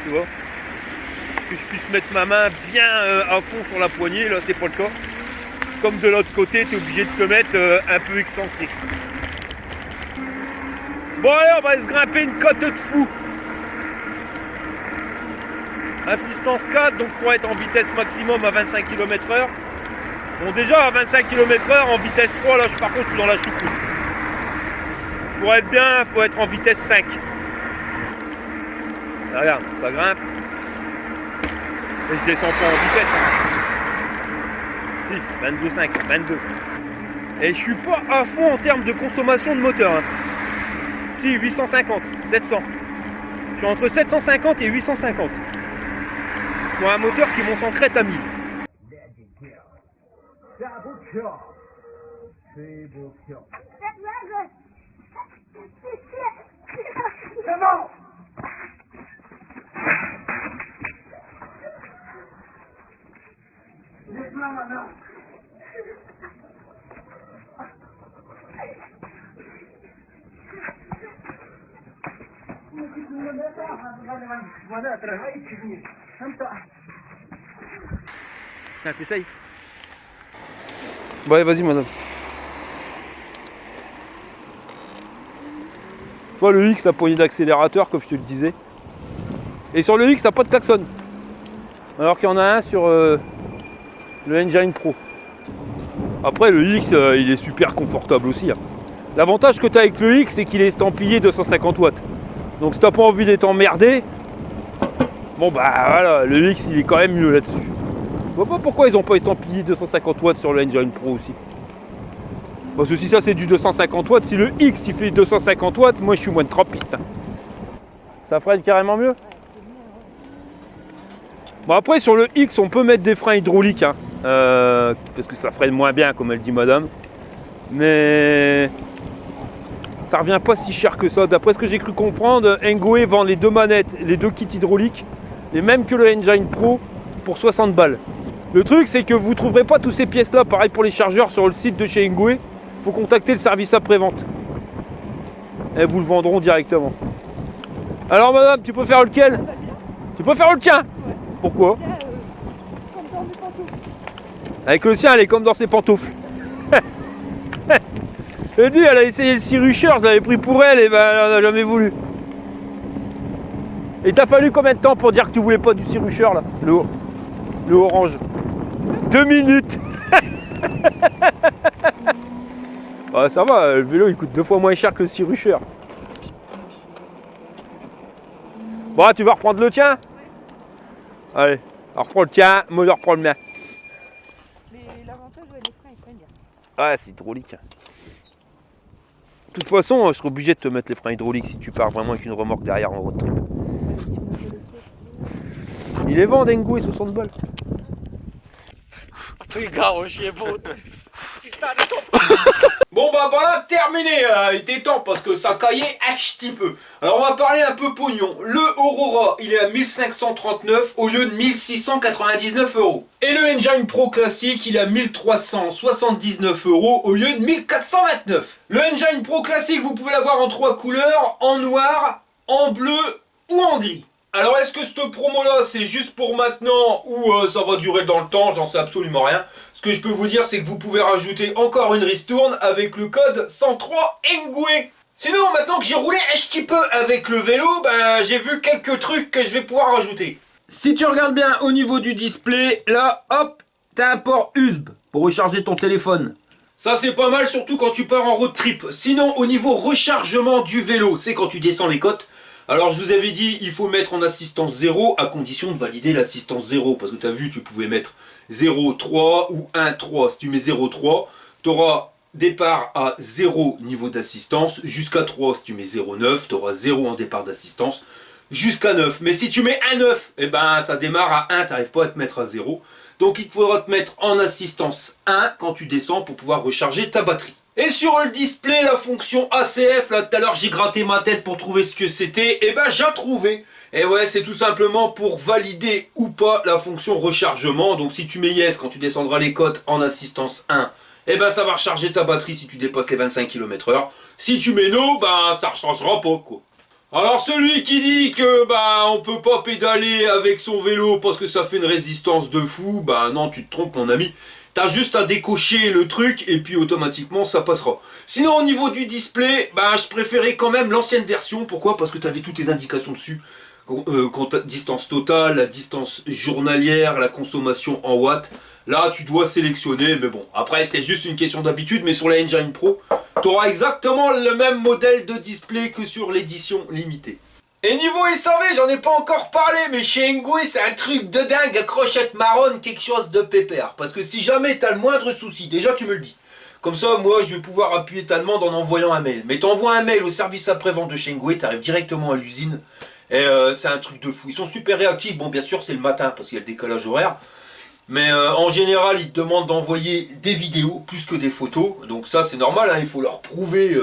Tu vois, que je puisse mettre ma main bien à fond sur la poignée, là c'est pas le cas. Comme de l'autre côté, tu es obligé de te mettre un peu excentré. Bon allez, on va se grimper une côte de fou. Assistance 4, donc pour être en vitesse maximum à 25 km/h. Bon déjà à 25 km/h en vitesse 3, là par contre je suis dans la choucroute. Pour être bien, il faut être en vitesse 5. Là, regarde, ça grimpe. Et je descends pas en vitesse. Si, 22,5, 22. Et je suis pas à fond en termes de consommation de moteur. Hein. Si, 850, 700. Je suis entre 750 et 850. pour un moteur qui monte en crête à 1000. Tiens, t'essayes. Bon allez, vas-y madame. Tu vois le X, la poignée d'accélérateur comme je te le disais. Et sur le X, t'as pas de klaxon. Alors qu'il y en a un sur le Engine Pro. Après le X, il est super confortable aussi. Hein. L'avantage que tu as avec le X, c'est qu'il est estampillé 250 watts. Donc si t'as pas envie d'être emmerdé, bon bah voilà, le X il est quand même mieux là-dessus. Je vois pas pourquoi ils ont pas estampillé 250 watts sur le Engine Pro aussi. Parce que si ça c'est du 250 watts, si le X il fait 250 watts, moi je suis moins de trappiste. Hein. Ça freine carrément mieux. Bon après sur le X on peut mettre des freins hydrauliques, hein, parce que ça freine moins bien comme elle dit madame. Mais ça revient pas si cher que ça. D'après ce que j'ai cru comprendre, Engwe vend les deux manettes, les deux kits hydrauliques, les mêmes que le Engine Pro, pour 60 balles. Le truc c'est que vous trouverez pas toutes ces pièces là, pareil pour les chargeurs sur le site de chez Engwe. Faut contacter le service après-vente. Et vous le vendront directement. Alors madame, tu peux faire lequel? Tu peux faire le tien? Pourquoi? Avec le sien, elle est comme dans ses pantoufles. Je dis, elle a essayé le Sirucher, je l'avais pris pour elle et ben elle n'a jamais voulu. Et t'as fallu combien de temps pour dire que tu voulais pas du Sirucher là? Le orange. 2 minutes. Ah, ça va, le vélo il coûte 2 fois moins cher que le Sirucher. Bon, tu vas reprendre le tien? Allez, alors reprends le tien, moi je reprends le mien. Mais l'avantage, ouais, les freins, ils freinent bien. Ouais, c'est hydraulique. De toute façon, je serai obligé de te mettre les freins hydrauliques si tu pars vraiment avec une remorque derrière en road trip. Il les vend Engwe 60 balles. Bon bah voilà, terminé, il était temps parce que ça caillait un petit peu. Alors on va parler un peu pognon. Le Aurora, il est à 1539 au lieu de 1699 €. Et le Engine Pro classique, il est à 1379 € au lieu de 1429. Le Engine Pro classique, vous pouvez l'avoir en 3 couleurs, en noir, en bleu ou en gris. Alors est-ce que cette promo là c'est juste pour maintenant ou ça va durer dans le temps? J'en sais absolument rien. Ce que je peux vous dire c'est que vous pouvez rajouter encore une ristourne avec le code 103 Engwe. Sinon maintenant que j'ai roulé un petit peu avec le vélo, ben, j'ai vu quelques trucs que je vais pouvoir rajouter. Si tu regardes bien au niveau du display, là hop, t'as un port USB pour recharger ton téléphone. Ça c'est pas mal surtout quand tu pars en road trip. Sinon au niveau rechargement du vélo, c'est quand tu descends les côtes. Alors je vous avais dit, il faut mettre en assistance 0 à condition de valider l'assistance 0. Parce que tu as vu, tu pouvais mettre 0,3 ou 1,3. Si tu mets 0,3, tu auras départ à 0 niveau d'assistance. Jusqu'à 3, si tu mets 0,9, tu auras 0 en départ d'assistance. Jusqu'à 9. Mais si tu mets 1,9, eh ben, ça démarre à 1, tu n'arrives pas à te mettre à 0. Donc il faudra te mettre en assistance 1 quand tu descends pour pouvoir recharger ta batterie. Et sur le display, la fonction ACF, là tout à l'heure j'ai gratté ma tête pour trouver ce que c'était, et ben j'ai trouvé. Et ouais, c'est tout simplement pour valider ou pas la fonction rechargement. Donc si tu mets yes quand tu descendras les côtes en assistance 1, et ben ça va recharger ta batterie si tu dépasses les 25 km/h. Si tu mets no, ben ça ne rechargera pas quoi. Alors celui qui dit que bah on peut pas pédaler avec son vélo parce que ça fait une résistance de fou, bah non tu te trompes mon ami. T'as juste à décocher le truc et puis automatiquement ça passera. Sinon au niveau du display, bah je préférais quand même l'ancienne version. Pourquoi? Parce que tu avais toutes les indications dessus. Distance totale, la distance journalière, la consommation en watts. Là tu dois sélectionner, mais bon, après c'est juste une question d'habitude. Mais sur la Engine Pro, tu auras exactement le même modèle de display que sur l'édition limitée. Et niveau SAV, j'en ai pas encore parlé, mais chez Engwe, c'est un truc de dingue, à crochette marronne, quelque chose de pépère. Parce que si jamais t'as le moindre souci, déjà tu me le dis. Comme ça, moi, je vais pouvoir appuyer ta demande en envoyant un mail. Mais t'envoies un mail au service après-vente de chez Engwe, t'arrives directement à l'usine. Et c'est un truc de fou. Ils sont super réactifs. Bon, bien sûr, c'est le matin parce qu'il y a le décalage horaire. Mais en général, ils te demandent d'envoyer des vidéos plus que des photos. Donc ça, c'est normal. Hein, il faut leur prouver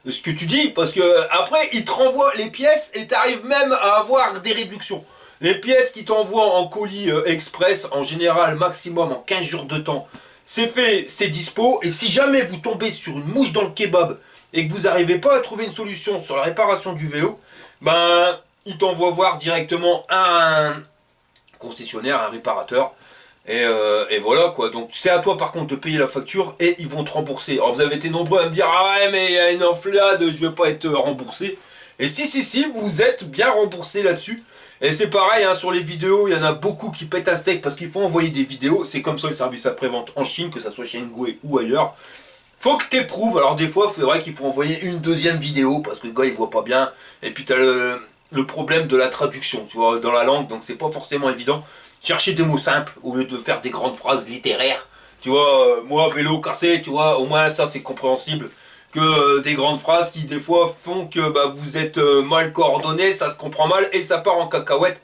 ce que tu dis. Parce que après, ils te renvoient les pièces et tu arrives même à avoir des réductions. Les pièces qu'ils t'envoient en colis express, en général, maximum en 15 jours de temps, c'est fait, c'est dispo. Et si jamais vous tombez sur une mouche dans le kebab et que vous n'arrivez pas à trouver une solution sur la réparation du vélo, ben, ils t'envoient voir directement un concessionnaire, un réparateur. Et voilà quoi, donc c'est à toi par contre de payer la facture et ils vont te rembourser. Alors vous avez été nombreux à me dire ah ouais mais il y a une enflade, je vais pas être remboursé. Et si, vous êtes bien remboursé là-dessus. Et c'est pareil hein, sur les vidéos, il y en a beaucoup qui pètent un steak parce qu'il faut envoyer des vidéos. C'est comme ça le service après-vente en Chine, que ça soit chez Ngoué ou ailleurs. Faut que t'éprouves, alors des fois c'est vrai qu'il faut envoyer une deuxième vidéo parce que le gars il voit pas bien. Et puis t'as le problème de la traduction, tu vois, dans la langue, donc c'est pas forcément évident. Chercher des mots simples au lieu de faire des grandes phrases littéraires. Tu vois, moi, vélo cassé, tu vois, au moins ça c'est compréhensible. Que des grandes phrases qui des fois font que bah, vous êtes mal coordonné, ça se comprend mal et ça part en cacahuète.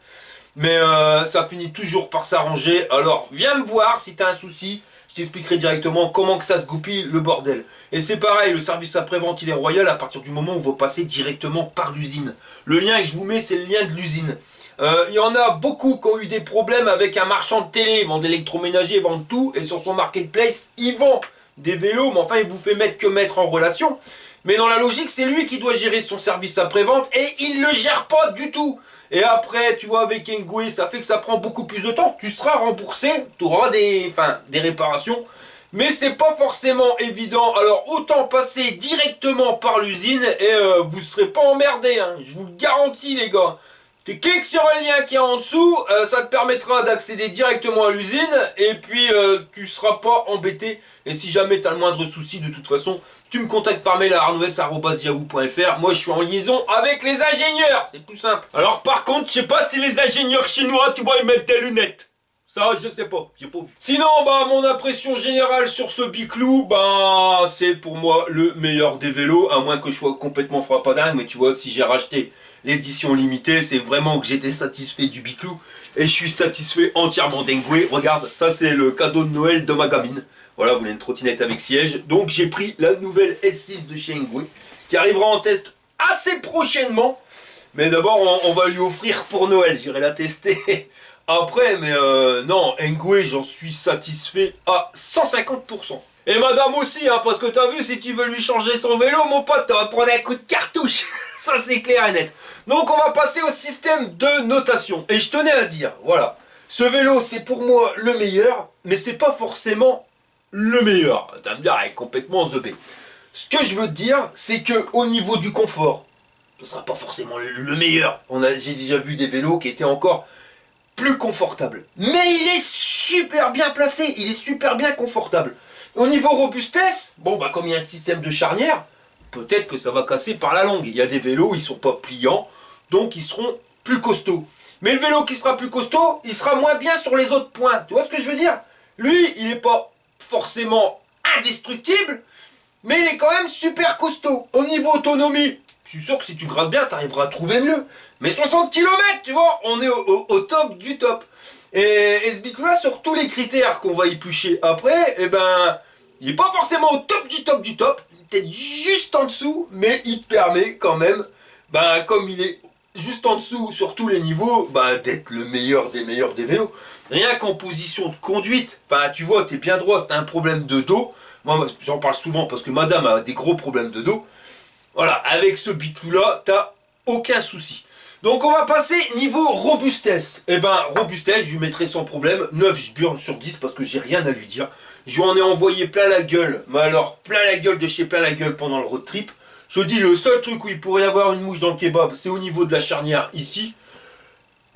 Mais ça finit toujours par s'arranger. Alors viens me voir si t'as un souci. Je t'expliquerai directement comment que ça se goupille le bordel. Et c'est pareil, le service après-vente il est royal à partir du moment où vous passez directement par l'usine. Le lien que je vous mets c'est le lien de l'usine. Il y en a beaucoup qui ont eu des problèmes avec un marchand de télé. Ils vendent l'électroménager, ils vendent tout. Et sur son marketplace, ils vendent des vélos. Mais enfin, il vous fait mettre en relation. Mais dans la logique, c'est lui qui doit gérer son service après-vente. Et il ne le gère pas du tout. Et après, tu vois, avec Ngoué, ça fait que ça prend beaucoup plus de temps. Tu seras remboursé. Tu auras des réparations. Mais c'est pas forcément évident. Alors, autant passer directement par l'usine. Et vous ne serez pas emmerdés. Hein. Je vous le garantis, les gars. Tu cliques sur un lien qui est en dessous, ça te permettra d'accéder directement à l'usine et puis tu seras pas embêté. Et si jamais tu as le moindre souci, de toute façon, tu me contactes par mail à arnouvets@yahoo.fr. Moi je suis en liaison avec les ingénieurs, c'est tout simple. Alors par contre, je sais pas si les ingénieurs chinois, tu vois, ils mettent des lunettes. Ça, je sais pas, j'ai pas vu. Sinon, bah, mon impression générale sur ce Biclou, bah, c'est pour moi le meilleur des vélos, à moins que je sois complètement frappadingue, mais tu vois, si j'ai racheté l'édition limitée, c'est vraiment que j'étais satisfait du Biclou, et je suis satisfait entièrement d'Engoué. Regarde, ça c'est le cadeau de Noël de ma gamine. Voilà, vous voulez une trottinette avec siège, donc j'ai pris la nouvelle S6 de chez Engoué, qui arrivera en test assez prochainement, mais d'abord on va lui offrir pour Noël, j'irai la tester. Après, mais non, Ngoué, j'en suis satisfait à 150%. Et madame aussi, hein, parce que t'as vu, si tu veux lui changer son vélo, mon pote, t'auras prendre un coup de cartouche. Ça, c'est clair et net. Donc, on va passer au système de notation. Et je tenais à dire, voilà, ce vélo, c'est pour moi le meilleur, mais c'est pas forcément le meilleur. Tu vas me dire, elle est complètement the B. Ce que je veux te dire, c'est que au niveau du confort, ce sera pas forcément le meilleur. J'ai déjà vu des vélos qui étaient encore plus confortable. Mais il est super bien placé, il est super bien confortable. Au niveau robustesse, bon bah comme il y a un système de charnière, peut-être que ça va casser par la longue. Il y a des vélos, ils sont pas pliants, donc ils seront plus costauds. Mais le vélo qui sera plus costaud, il sera moins bien sur les autres points. Tu vois ce que je veux dire? Lui, il n'est pas forcément indestructible, mais il est quand même super costaud. Au niveau autonomie, je suis sûr que si tu grattes bien, tu arriveras à trouver mieux. Mais 60 km, tu vois, on est au top du top. Et ce Biclou-là, sur tous les critères qu'on va éplucher après, eh ben, il n'est pas forcément au top du top du top. Peut-être juste en dessous, mais il te permet quand même, ben, comme il est juste en dessous sur tous les niveaux, ben, d'être le meilleur des vélos. Rien qu'en position de conduite, enfin, tu vois, tu es bien droit, si tu as un problème de dos. Moi, j'en parle souvent parce que madame a des gros problèmes de dos. Voilà, avec ce Biclou-là, t'as aucun souci. Donc on va passer niveau robustesse. Et ben robustesse, je lui mettrai sans problème 9 burnes sur 10 parce que j'ai rien à lui dire. Je lui en ai envoyé plein la gueule, mais alors plein la gueule de chez plein la gueule pendant le road trip. Je dis le seul truc où il pourrait y avoir une mouche dans le kebab, c'est au niveau de la charnière ici.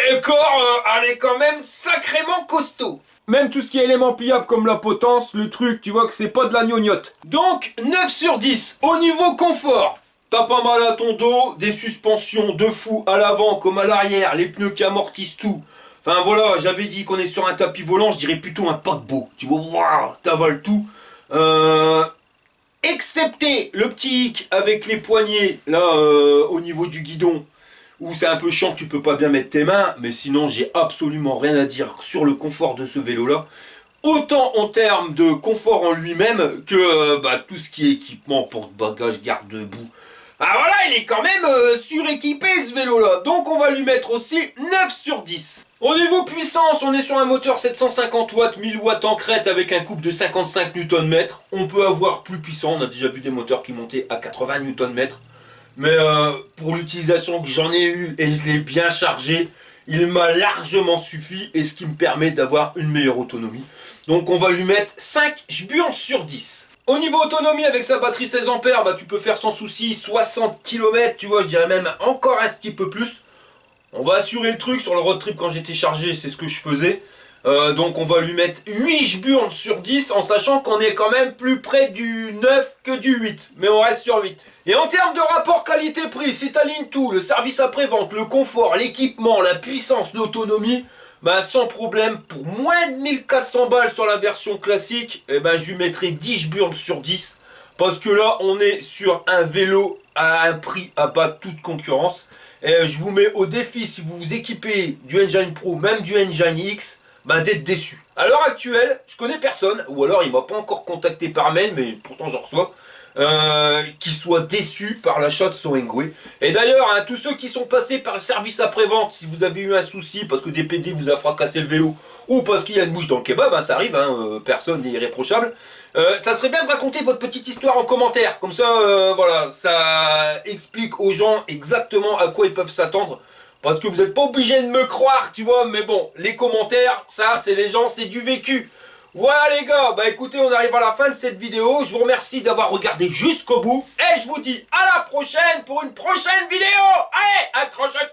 Et corps, elle est quand même sacrément costaud. Même tout ce qui est élément pliable comme la potence, le truc, tu vois que c'est pas de la gnognotte. Donc 9 sur 10 au niveau confort. T'as pas mal à ton dos, des suspensions de fou à l'avant comme à l'arrière, les pneus qui amortissent tout. Enfin voilà, j'avais dit qu'on est sur un tapis volant, je dirais plutôt un paquebot. Tu vois, waouh, t'avales tout. Excepté le petit hic avec les poignées, là, au niveau du guidon, où c'est un peu chiant que tu peux pas bien mettre tes mains, mais sinon j'ai absolument rien à dire sur le confort de ce vélo là. Autant en termes de confort en lui-même que tout ce qui est équipement, porte-bagages, garde-boue. Ah voilà, il est quand même suréquipé ce vélo là, donc on va lui mettre aussi 9 sur 10. Au niveau puissance, on est sur un moteur 750 watts, 1000 watts en crête avec un couple de 55 Nm. On peut avoir plus puissant, on a déjà vu des moteurs qui montaient à 80 Nm. Mais pour l'utilisation que j'en ai eu et je l'ai bien chargé, il m'a largement suffi et ce qui me permet d'avoir une meilleure autonomie. Donc on va lui mettre 5 jburnes sur 10. Au niveau autonomie, avec sa batterie 16 ampères, tu peux faire sans souci 60 km, tu vois, je dirais même encore un petit peu plus. On va assurer le truc sur le road trip quand j'étais chargé, c'est ce que je faisais. Donc on va lui mettre 8 jburnes sur 10 en sachant qu'on est quand même plus près du 9 que du 8. Mais on reste sur 8. Et en termes de rapport qualité-prix, si tu alignes tout, le service après-vente, le confort, l'équipement, la puissance, l'autonomie, sans problème, pour moins de 1400 balles sur la version classique, je lui mettrai 10 jburnes sur 10. Parce que là, on est sur un vélo à un prix à battre toute concurrence. Et je vous mets au défi, si vous vous équipez du Engine Pro, même du Engine X, d'être déçu. À l'heure actuelle, je connais personne, ou alors il m'a pas encore contacté par mail, mais pourtant j'en reçois, qui soit déçu par l'achat de son Engwe. Et d'ailleurs, tous ceux qui sont passés par le service après-vente, si vous avez eu un souci parce que DPD vous a fracassé le vélo, ou parce qu'il y a une mouche dans le kebab, ça arrive, personne n'est irréprochable, ça serait bien de raconter votre petite histoire en commentaire, comme ça, voilà, ça explique aux gens exactement à quoi ils peuvent s'attendre. Parce que vous n'êtes pas obligé de me croire, tu vois, mais bon, les commentaires, ça, c'est les gens, c'est du vécu. Voilà les gars, écoutez, on arrive à la fin de cette vidéo. Je vous remercie d'avoir regardé jusqu'au bout. Et je vous dis à la prochaine pour une prochaine vidéo. Allez, à la prochaine.